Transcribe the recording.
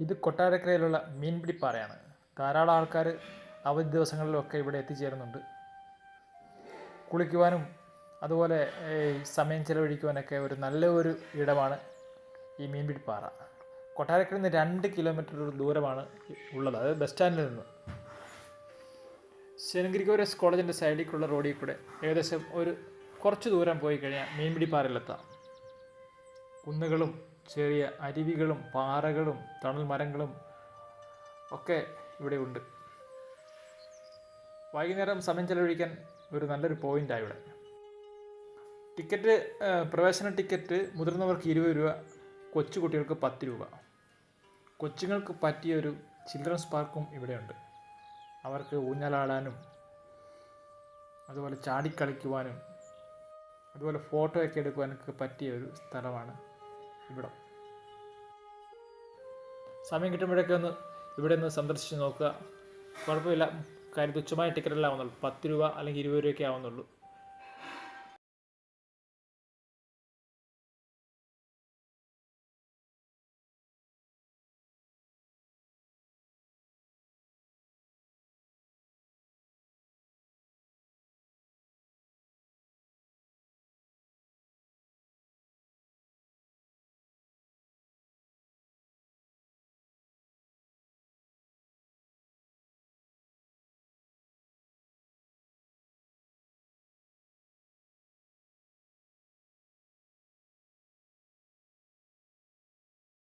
ഇത് കൊട്ടാരക്കരയിലുള്ള മീൻപിടിപ്പാറയാണ്. ധാരാളം ആൾക്കാർ അവധി ദിവസങ്ങളിലൊക്കെ ഇവിടെ എത്തിച്ചേരുന്നുണ്ട്. കുളിക്കുവാനും അതുപോലെ സമയം ചെലവഴിക്കുവാനൊക്കെ ഒരു നല്ല ഇടമാണ് ഈ മീൻപിടിപ്പാറ. കൊട്ടാരക്കരയിൽ നിന്ന് 2 കിലോമീറ്റർ ദൂരമാണ് ഉള്ളത്, അത് ബസ് സ്റ്റാൻഡിൽ നിന്ന്. സെൻറ്റ് ഗ്രിഗോറിയസ് കോളേജിൻ്റെ സൈഡിലേക്കുള്ള റോഡിൽ കൂടെ ഏകദേശം കുറച്ച് ദൂരം പോയി കഴിഞ്ഞാൽ മീൻപിടിപ്പാറയിലെത്താം. കുന്നുകളും ചെറിയ അരുവികളും പാറകളും തണൽ മരങ്ങളും ഒക്കെ ഇവിടെ ഉണ്ട്. വൈകുന്നേരം സമയം ചെലവഴിക്കാൻ നല്ലൊരു പോയിൻ്റാണ് ഇവിടെ. പ്രവേശന ടിക്കറ്റ് മുതിർന്നവർക്ക് 20 രൂപ, കൊച്ചുകുട്ടികൾക്ക് 10 രൂപ. കൊച്ചുങ്ങൾക്ക് പറ്റിയൊരു ചിൽഡ്രൻസ് പാർക്കും ഇവിടെയുണ്ട്. അവർക്ക് ഊഞ്ഞാലാടാനും അതുപോലെ ചാടിക്കളിക്കുവാനും അതുപോലെ ഫോട്ടോയൊക്കെ എടുക്കുവാനൊക്കെ പറ്റിയ ഒരു സ്ഥലമാണ് ഇവിടം. സമയം കിട്ടുമ്പോഴൊക്കെ ഇവിടെ ഒന്ന് സന്ദർശിച്ച് നോക്കുക. കുഴപ്പമില്ല, കാര്യം തുച്ഛമായ ടിക്കറ്റെല്ലാം ആവുന്നുള്ളൂ. 10 രൂപ അല്ലെങ്കിൽ 20 രൂപയൊക്കെ ആവുന്നുള്ളൂ.